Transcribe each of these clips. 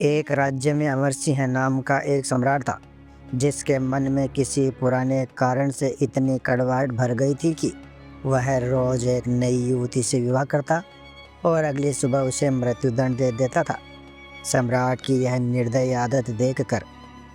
एक राज्य में अमर सिंह नाम का एक सम्राट था, जिसके मन में किसी पुराने कारण से इतनी कड़वाहट भर गई थी कि वह रोज एक नई युवती से विवाह करता और अगली सुबह उसे मृत्युदंड दे देता था। सम्राट की यह निर्दयी आदत देखकर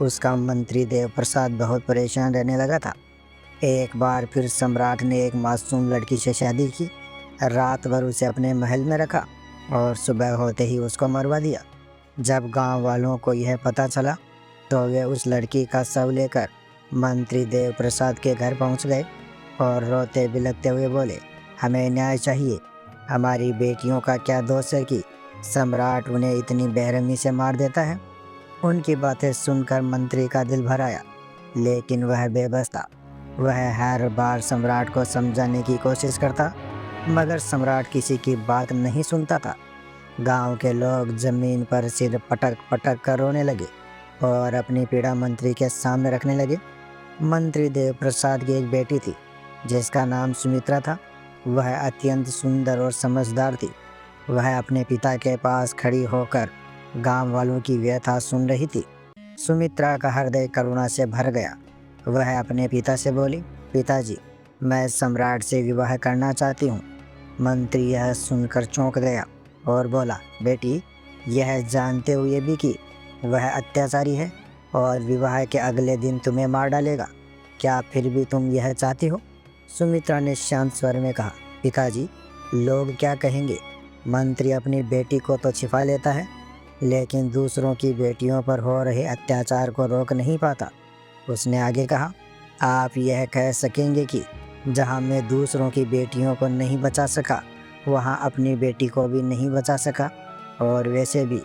उसका मंत्री देव प्रसाद बहुत परेशान रहने लगा था। एक बार फिर सम्राट ने एक मासूम लड़की से शादी की, रात भर उसे अपने महल में रखा और सुबह होते ही उसको मरवा दिया। जब गांव वालों को यह पता चला तो वे उस लड़की का शव लेकर मंत्री देव प्रसाद के घर पहुंच गए और रोते बिलखते हुए बोले, हमें न्याय चाहिए। हमारी बेटियों का क्या दोष है कि सम्राट उन्हें इतनी बेरहमी से मार देता है। उनकी बातें सुनकर मंत्री का दिल भर आया, लेकिन वह बेबस था। वह हर बार सम्राट को समझाने की कोशिश करता, मगर सम्राट किसी की बात नहीं सुनता था। गांव के लोग जमीन पर सिर पटक पटक कर रोने लगे और अपनी पीड़ा मंत्री के सामने रखने लगे। मंत्री देव प्रसाद की एक बेटी थी, जिसका नाम सुमित्रा था। वह अत्यंत सुंदर और समझदार थी। वह अपने पिता के पास खड़ी होकर गांव वालों की व्यथा सुन रही थी। सुमित्रा का हृदय करुणा से भर गया। वह अपने पिता से बोली, पिताजी, मैं सम्राट से विवाह करना चाहती हूँ। मंत्री यह सुनकर चौंक गया और बोला, बेटी, यह जानते हुए भी कि वह अत्याचारी है और विवाह के अगले दिन तुम्हें मार डालेगा, क्या फिर भी तुम यह चाहती हो? सुमित्रा ने शांत स्वर में कहा, पिताजी, लोग क्या कहेंगे? मंत्री अपनी बेटी को तो छिपा लेता है, लेकिन दूसरों की बेटियों पर हो रहे अत्याचार को रोक नहीं पाता। उसने आगे कहा, आप यह कह सकेंगे कि जहाँ मैं दूसरों की बेटियों को नहीं बचा सका, वहाँ अपनी बेटी को भी नहीं बचा सका। और वैसे भी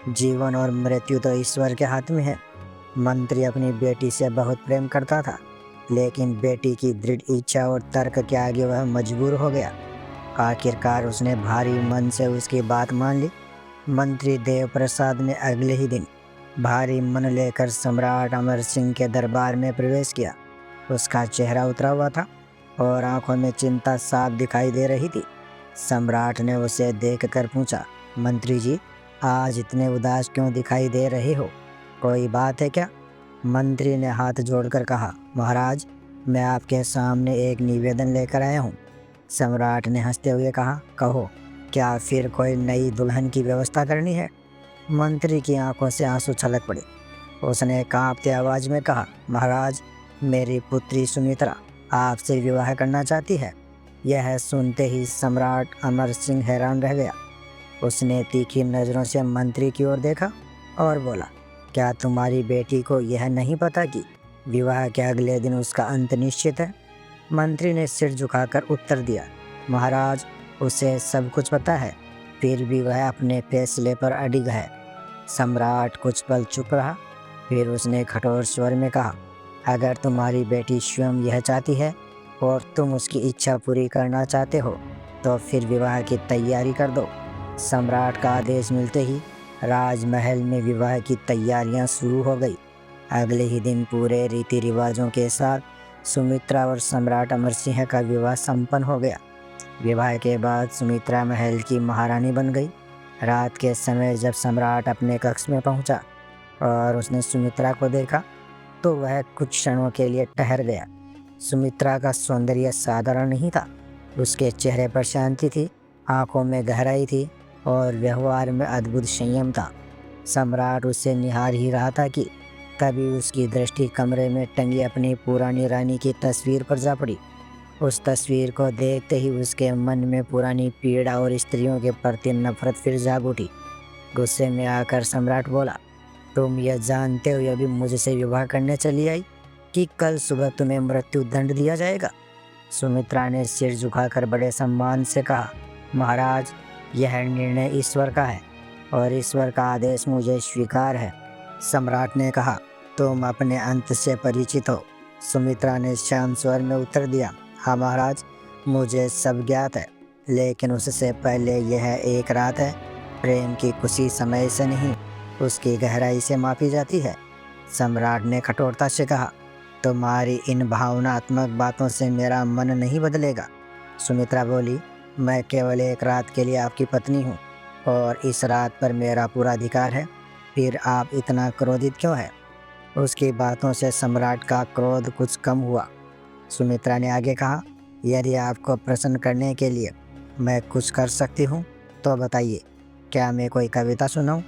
जीवन और मृत्यु तो ईश्वर के हाथ में है। मंत्री अपनी बेटी से बहुत प्रेम करता था, लेकिन बेटी की दृढ़ इच्छा और तर्क के आगे वह मजबूर हो गया। आखिरकार उसने भारी मन से उसकी बात मान ली। मंत्री देव प्रसाद ने अगले ही दिन भारी मन लेकर सम्राट अमर सिंह के दरबार में प्रवेश किया। उसका चेहरा उतरा हुआ था और आंखों में चिंता साफ दिखाई दे रही थी। सम्राट ने उसे देखकर पूछा, मंत्री जी, आज इतने उदास क्यों दिखाई दे रहे हो? कोई बात है क्या? मंत्री ने हाथ जोड़कर कहा, महाराज, मैं आपके सामने एक निवेदन लेकर आया हूँ। सम्राट ने हंसते हुए कहा, कहो, क्या फिर कोई नई दुल्हन की व्यवस्था करनी है? मंत्री की आंखों से आंसू छलक पड़े। उसने कांपते आवाज में कहा, महाराज, मेरी पुत्री सुमित्रा आपसे विवाह करना चाहती है। यह सुनते ही सम्राट अमर सिंह हैरान रह गया। उसने तीखी नज़रों से मंत्री की ओर देखा और बोला, क्या तुम्हारी बेटी को यह नहीं पता कि विवाह के अगले दिन उसका अंत निश्चित है? मंत्री ने सिर झुकाकर उत्तर दिया, महाराज, उसे सब कुछ पता है, फिर भी वह अपने फैसले पर अडिग है। सम्राट कुछ पल चुप रहा, फिर उसने कठोर स्वर में कहा, अगर तुम्हारी बेटी स्वयं यह चाहती है और तुम उसकी इच्छा पूरी करना चाहते हो, तो फिर विवाह की तैयारी कर दो। सम्राट का आदेश मिलते ही राजमहल में विवाह की तैयारियां शुरू हो गई। अगले ही दिन पूरे रीति रिवाजों के साथ सुमित्रा और सम्राट अमर सिंह का विवाह संपन्न हो गया। विवाह के बाद सुमित्रा महल की महारानी बन गई। रात के समय जब सम्राट अपने कक्ष में पहुंचा और उसने सुमित्रा को देखा, तो वह कुछ क्षणों के लिए ठहर गया। सुमित्रा का सौंदर्य साधारण नहीं था। उसके चेहरे पर शांति थी, आंखों में गहराई थी और व्यवहार में अद्भुत संयम था। सम्राट उसे निहार ही रहा था कि तभी उसकी दृष्टि कमरे में टंगी अपनी पुरानी रानी की तस्वीर पर जा पड़ी। उस तस्वीर को देखते ही उसके मन में पुरानी पीड़ा और स्त्रियों के प्रति नफरत फिर जाग उठी। गुस्से में आकर सम्राट बोला, तुम यह जानते हुए भी मुझसे विवाह करने चली आई कि कल सुबह तुम्हें मृत्यु दंड दिया जाएगा? सुमित्रा ने सिर झुकाकर बड़े सम्मान से कहा, महाराज, यह निर्णय ईश्वर का है और ईश्वर का आदेश मुझे स्वीकार है। सम्राट ने कहा, तुम अपने अंत से परिचित हो? सुमित्रा ने शांत स्वर में उत्तर दिया, हाँ महाराज, मुझे सब ज्ञात है, लेकिन उससे पहले यह एक रात है। प्रेम की खुशी समय से नहीं, उसकी गहराई से मापी जाती है। सम्राट ने कठोरता से कहा, तुम्हारी इन भावनात्मक बातों से मेरा मन नहीं बदलेगा। सुमित्रा बोली, मैं केवल एक रात के लिए आपकी पत्नी हूँ और इस रात पर मेरा पूरा अधिकार है। फिर आप इतना क्रोधित क्यों है? उसकी बातों से सम्राट का क्रोध कुछ कम हुआ। सुमित्रा ने आगे कहा, यदि आपको प्रसन्न करने के लिए मैं कुछ कर सकती हूँ तो बताइए। क्या मैं कोई कविता सुनाऊँ,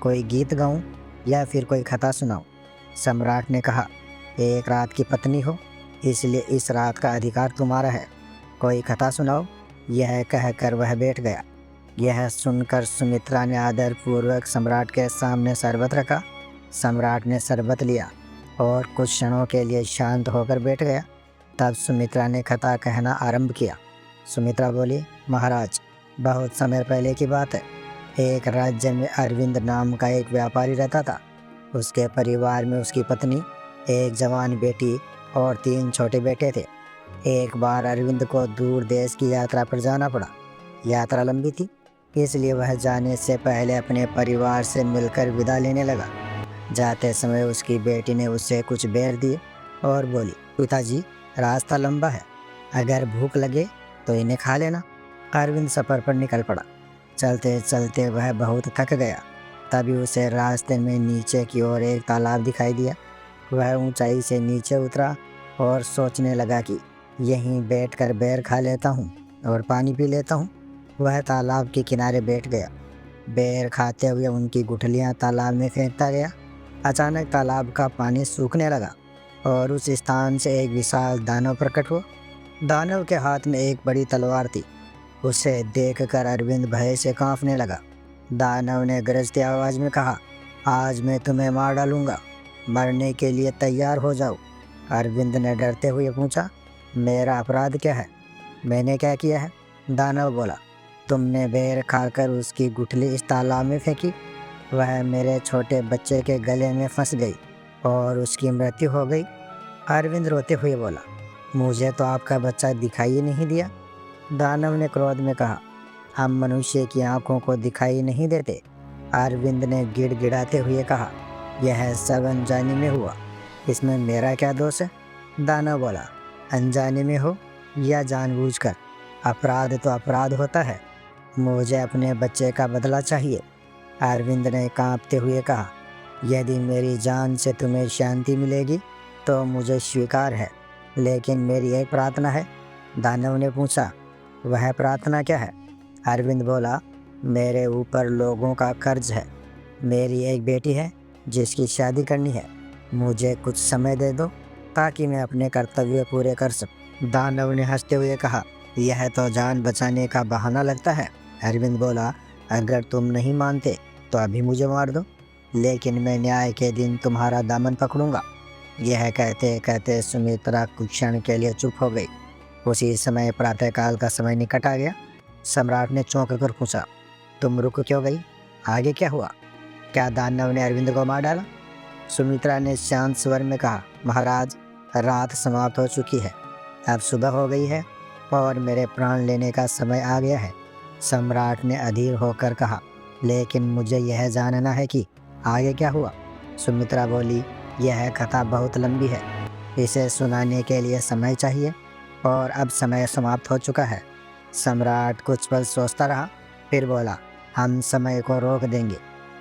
कोई गीत गाऊँ या फिर कोई कथा सुनाऊँ? सम्राट ने कहा, एक रात की पत्नी हो, इसलिए इस रात का अधिकार तुम्हारा है। कोई कथा सुनाओ। यह कहकर वह बैठ गया। यह सुनकर सुमित्रा ने आदरपूर्वक सम्राट के सामने शरबत रखा। सम्राट ने शरबत लिया और कुछ क्षणों के लिए शांत होकर बैठ गया। तब सुमित्रा ने कथा कहना आरंभ किया। सुमित्रा बोली, महाराज, बहुत समय पहले की बात है। एक राज्य में अरविंद नाम का एक व्यापारी रहता था। उसके परिवार में उसकी पत्नी, एक जवान बेटी और 3 छोटे बेटे थे। एक बार अरविंद को दूर देश की यात्रा पर जाना पड़ा। यात्रा लंबी थी, इसलिए वह जाने से पहले अपने परिवार से मिलकर विदा लेने लगा। जाते समय उसकी बेटी ने उसे कुछ बेर दिए और बोली, पिताजी, रास्ता लंबा है, अगर भूख लगे तो इन्हें खा लेना। अरविंद सफ़र पर निकल पड़ा। चलते चलते वह बहुत थक गया। तभी उसे रास्ते में नीचे की ओर एक तालाब दिखाई दिया। वह ऊंचाई से नीचे उतरा और सोचने लगा कि यहीं बैठकर बेर खा लेता हूँ और पानी पी लेता हूँ। वह तालाब के किनारे बैठ गया। बेर खाते हुए उनकी गुठलियाँ तालाब में फेंकता गया। अचानक तालाब का पानी सूखने लगा और उस स्थान से एक विशाल दानव प्रकट हुआ। दानव के हाथ में एक बड़ी तलवार थी। उसे देखकर अरविंद भय से कांपने लगा। दानव ने गरजती आवाज़ में कहा, आज मैं तुम्हें मार डालूंगा, मरने के लिए तैयार हो जाओ। अरविंद ने डरते हुए पूछा, मेरा अपराध क्या है? मैंने क्या किया है? दानव बोला, तुमने बेर खाकर उसकी गुठली इस तालाब में फेंकी। वह मेरे छोटे बच्चे के गले में फंस गई और उसकी मृत्यु हो गई। अरविंद रोते हुए बोला, मुझे तो आपका बच्चा दिखाई ही नहीं दिया। दानव ने क्रोध में कहा, हम मनुष्य की आंखों को दिखाई नहीं देते। अरविंद ने गिड़गिड़ाते हुए कहा, यह सब अनजाने में हुआ, इसमें मेरा क्या दोष है? दानव बोला, अनजाने में हो या जानबूझकर, अपराध तो अपराध होता है। मुझे अपने बच्चे का बदला चाहिए। अरविंद ने कांपते हुए कहा, यदि मेरी जान से तुम्हें शांति मिलेगी तो मुझे स्वीकार है, लेकिन मेरी एक प्रार्थना है। दानव ने पूछा, वह प्रार्थना क्या है? अरविंद बोला, मेरे ऊपर लोगों का कर्ज है। मेरी एक बेटी है जिसकी शादी करनी है। मुझे कुछ समय दे दो ताकि मैं अपने कर्तव्य पूरे कर सकूं। दानव ने हंसते हुए कहा, यह तो जान बचाने का बहाना लगता है। अरविंद बोला, अगर तुम नहीं मानते तो अभी मुझे मार दो, लेकिन मैं न्याय के दिन तुम्हारा दामन पकड़ूंगा। यह कहते कहते सुमित्रा कुछ क्षण के लिए चुप हो गई। उसी समय प्रातःकाल का समय निकट आ गया। सम्राट ने चौंक कर पूछा, तुम रुक क्यों गई? आगे क्या हुआ? क्या दानव ने अरविंद को मार डाला? सुमित्रा ने शांत स्वर में कहा, महाराज, रात समाप्त हो चुकी है, अब सुबह हो गई है और मेरे प्राण लेने का समय आ गया है। सम्राट ने अधीर होकर कहा, लेकिन मुझे यह जानना है कि आगे क्या हुआ। सुमित्रा बोली, यह कथा बहुत लंबी है, इसे सुनाने के लिए समय चाहिए और अब समय समाप्त हो चुका है। सम्राट कुछ पल सोचता रहा, फिर बोला, हम समय को रोक देंगे,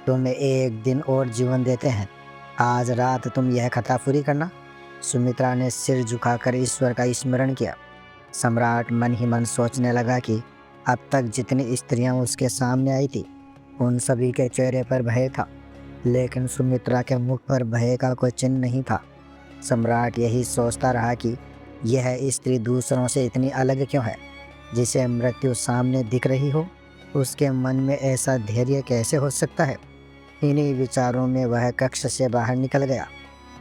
तुम्हें एक दिन और जीवन देते हैं। आज रात तुम यह कथा पूरी करना। सुमित्रा ने सिर झुकाकर ईश्वर का स्मरण किया। सम्राट मन ही मन सोचने लगा कि अब तक जितनी स्त्रियां उसके सामने आई थी, उन सभी के चेहरे पर भय था, लेकिन सुमित्रा के मुख पर भय का कोई चिन्ह नहीं था। सम्राट यही सोचता रहा कि यह स्त्री दूसरों से इतनी अलग क्यों है। जिसे मृत्यु सामने दिख रही हो, उसके मन में ऐसा धैर्य कैसे हो सकता है। इन्हीं विचारों में वह कक्ष से बाहर निकल गया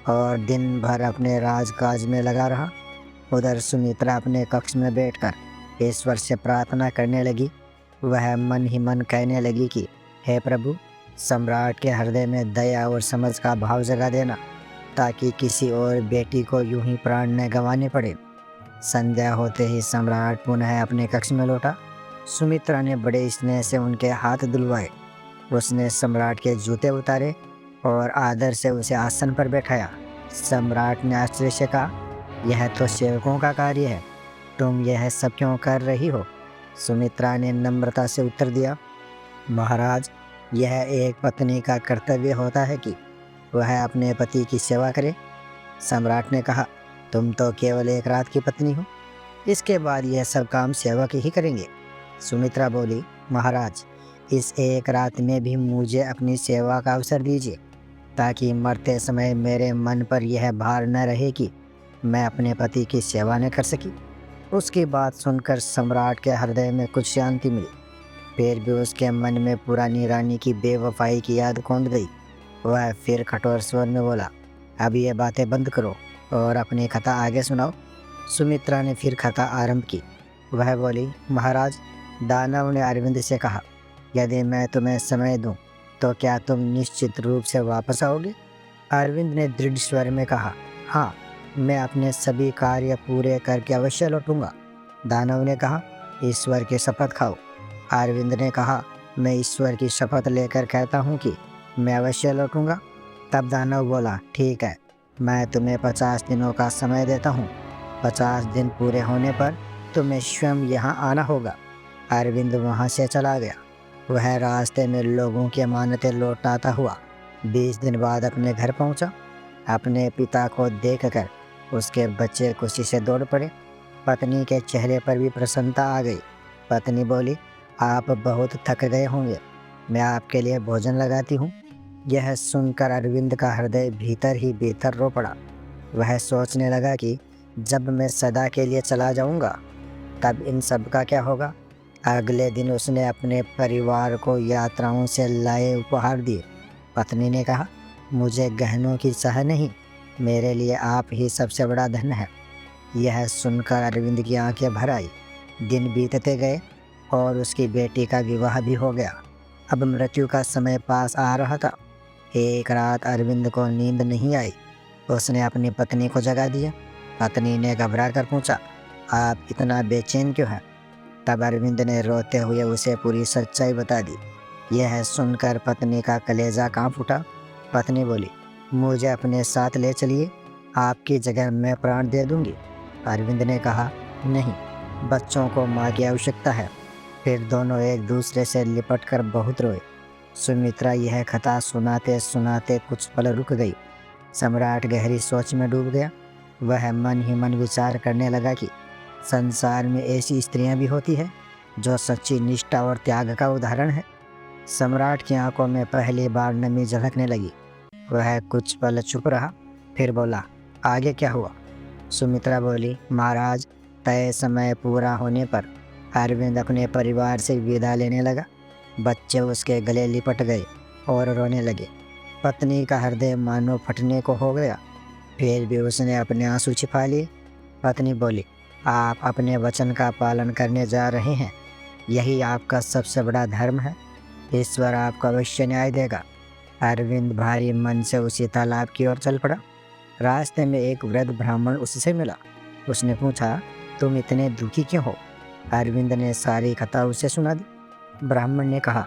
और दिन भर अपने राजकाज में लगा रहा। उधर सुमित्रा अपने कक्ष में बैठकर ईश्वर से प्रार्थना करने लगी। वह मन ही मन कहने लगी कि हे प्रभु, सम्राट के हृदय में दया और समझ का भाव जगा देना, ताकि किसी और बेटी को यूं ही प्राण न गंवाने पड़े। संध्या होते ही सम्राट पुनः अपने कक्ष में लौटा। सुमित्रा ने बड़े स्नेह से उनके हाथ धुलवाए। उसने सम्राट के जूते उतारे और आदर से उसे आसन पर बैठाया। सम्राट ने आश्चर्य से कहा, यह तो सेवकों का कार्य है, तुम यह सब क्यों कर रही हो? सुमित्रा ने नम्रता से उत्तर दिया, महाराज, यह एक पत्नी का कर्तव्य होता है कि वह अपने पति की सेवा करे। सम्राट ने कहा, तुम तो केवल एक रात की पत्नी हो, इसके बाद यह सब काम सेवक ही करेंगे। सुमित्रा बोली, महाराज, इस एक रात में भी मुझे अपनी सेवा का अवसर दीजिए, ताकि मरते समय मेरे मन पर यह भार न रहे कि मैं अपने पति की सेवा न कर सकी। उसकी बात सुनकर सम्राट के हृदय में कुछ शांति मिली। फिर भी उसके मन में पुरानी रानी की बेवफाई की याद कौंध गई। वह फिर कठोर स्वर में बोला, अब ये बातें बंद करो और अपनी कथा आगे सुनाओ। सुमित्रा ने फिर कथा आरंभ की। वह बोली, महाराज, दानव ने अरविंद से कहा, यदि मैं तुम्हें समय दूं तो क्या तुम निश्चित रूप से वापस आओगे? अरविंद ने दृढ़ स्वर में कहा, हाँ, मैं अपने सभी कार्य पूरे करके अवश्य लौटूंगा। दानव ने कहा, ईश्वर की शपथ खाओ। अरविंद ने कहा, मैं ईश्वर की शपथ लेकर कहता हूँ कि मैं अवश्य लौटूंगा। तब दानव बोला, ठीक है, मैं तुम्हें 50 दिनों का समय देता हूँ। 50 दिन पूरे होने पर तुम्हें स्वयं यहाँ आना होगा। अरविंद वहाँ से चला गया। वह रास्ते में लोगों की अमानतें लौटाता हुआ 20 दिन बाद अपने घर पहुँचा। अपने पिता को देखकर उसके बच्चे खुशी से दौड़ पड़े। पत्नी के चेहरे पर भी प्रसन्नता आ गई। पत्नी बोली, आप बहुत थक गए होंगे, मैं आपके लिए भोजन लगाती हूँ। यह सुनकर अरविंद का हृदय भीतर ही भीतर रो पड़ा। वह सोचने लगा कि जब मैं सदा के लिए चला जाऊँगा तब इन सब का क्या होगा। अगले दिन उसने अपने परिवार को यात्राओं से लाए उपहार दिए। पत्नी ने कहा, मुझे गहनों की चाह नहीं, मेरे लिए आप ही सबसे बड़ा धन है। यह सुनकर अरविंद की आंखें भर आई। दिन बीतते गए और उसकी बेटी का विवाह भी हो गया। अब मृत्यु का समय पास आ रहा था। एक रात अरविंद को नींद नहीं आई। उसने अपनी पत्नी को जगा दिया। पत्नी ने घबरा कर पूछा, आप इतना बेचैन क्यों हैं? तब अरविंद ने रोते हुए उसे पूरी सच्चाई बता दी। यह सुनकर पत्नी का कलेजा कांप उठा। पत्नी बोली, मुझे अपने साथ ले चलिए, आपकी जगह मैं प्राण दे दूंगी। अरविंद ने कहा, नहीं, बच्चों को माँ की आवश्यकता है। फिर दोनों एक दूसरे से लिपट कर बहुत रोए। सुमित्रा यह कथा सुनाते सुनाते कुछ पल रुक गई। सम्राट गहरी सोच में डूब गया। वह मन ही मन विचार करने लगा कि संसार में ऐसी स्त्रियां भी होती है जो सच्ची निष्ठा और त्याग का उदाहरण है। सम्राट की आंखों में पहली बार नमी झलकने लगी। वह कुछ पल चुप रहा, फिर बोला, आगे क्या हुआ? सुमित्रा बोली, महाराज, तय समय पूरा होने पर अरविंद अपने परिवार से विदा लेने लगा। बच्चे उसके गले लिपट गए और रोने लगे। पत्नी का हृदय मानो फटने को हो गया। फिर भी उसने अपने आंसू छिपा लिए। पत्नी बोली, आप अपने वचन का पालन करने जा रहे हैं, यही आपका सबसे बड़ा धर्म है। ईश्वर आपको अवश्य न्याय देगा। अरविंद भारी मन से उसी तालाब की ओर चल पड़ा। रास्ते में एक वृद्ध ब्राह्मण उससे मिला। उसने पूछा, तुम इतने दुखी क्यों हो? अरविंद ने सारी कथा उसे सुना दी। ब्राह्मण ने कहा,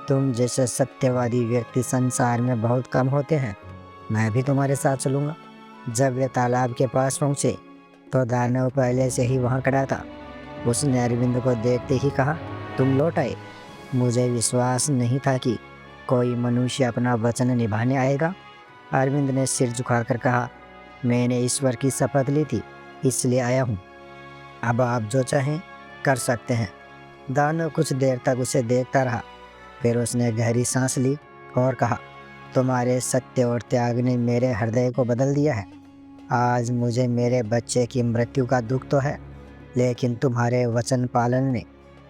तुम जैसे सत्यवादी व्यक्ति संसार में बहुत कम होते हैं, मैं भी तुम्हारे साथ चलूँगा। जब वे तालाब के पास पहुँचे तो दानव पहले से ही वहाँ खड़ा था। उसने अरविंद को देखते ही कहा, तुम लौट आए। मुझे विश्वास नहीं था कि कोई मनुष्य अपना वचन निभाने आएगा। अरविंद ने सिर झुकाकर कहा, मैंने ईश्वर की शपथ ली थी, इसलिए आया हूँ। अब आप जो चाहें कर सकते हैं। दानव कुछ देर तक उसे देखता रहा। फिर उसने गहरी सांस ली और कहा, तुम्हारे सत्य और त्याग ने मेरे हृदय को बदल दिया है। आज मुझे मेरे बच्चे की मृत्यु का दुख तो है, लेकिन तुम्हारे वचन पालन ने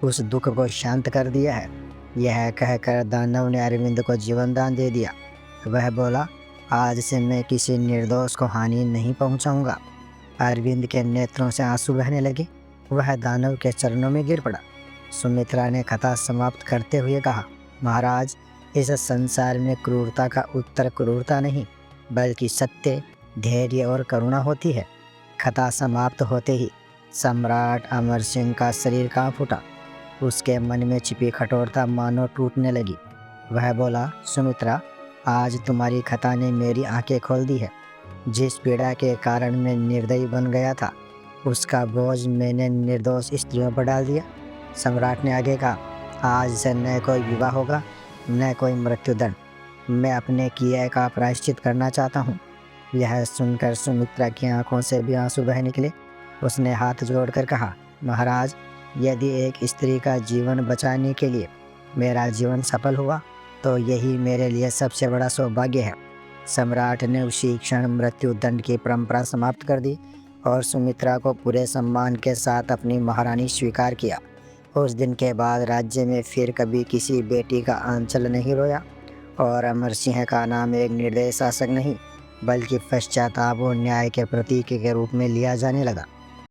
उस दुख को शांत कर दिया है। यह कहकर दानव ने अरविंद को जीवन दान दे दिया। वह बोला, आज से मैं किसी निर्दोष को हानि नहीं पहुंचाऊंगा। अरविंद के नेत्रों से आंसू बहने लगे। वह दानव के चरणों में गिर पड़ा। सुमित्रा ने कथा समाप्त करते हुए कहा, महाराज, इस संसार में क्रूरता का उत्तर क्रूरता नहीं, बल्कि सत्य, धैर्य और करुणा होती है। कथा समाप्त होते ही सम्राट अमर सिंह का शरीर कांप उठा। उसके मन में छिपी कठोरता मानो टूटने लगी। वह बोला, सुमित्रा, आज तुम्हारी कथा ने मेरी आंखें खोल दी है। जिस पीड़ा के कारण मैं निर्दयी बन गया था, उसका बोझ मैंने निर्दोष स्त्रियों पर डाल दिया। सम्राट ने आगे कहा, आज से न कोई विवाह होगा, न कोई मृत्युदंड। मैं अपने किए का प्रायश्चित करना चाहता हूँ। यह सुनकर सुमित्रा की आंखों से भी आंसू बह निकले। उसने हाथ जोड़कर कहा, महाराज, यदि एक स्त्री का जीवन बचाने के लिए मेरा जीवन सफल हुआ तो यही मेरे लिए सबसे बड़ा सौभाग्य है। सम्राट ने उसी क्षण मृत्युदंड की परंपरा समाप्त कर दी और सुमित्रा को पूरे सम्मान के साथ अपनी महारानी स्वीकार किया। उस दिन के बाद राज्य में फिर कभी किसी बेटी का आंचल नहीं रोया और अमर सिंह का नाम एक निर्दयी शासक नहीं बल्कि पश्चाताप और न्याय के प्रतीक के रूप में लिया जाने लगा।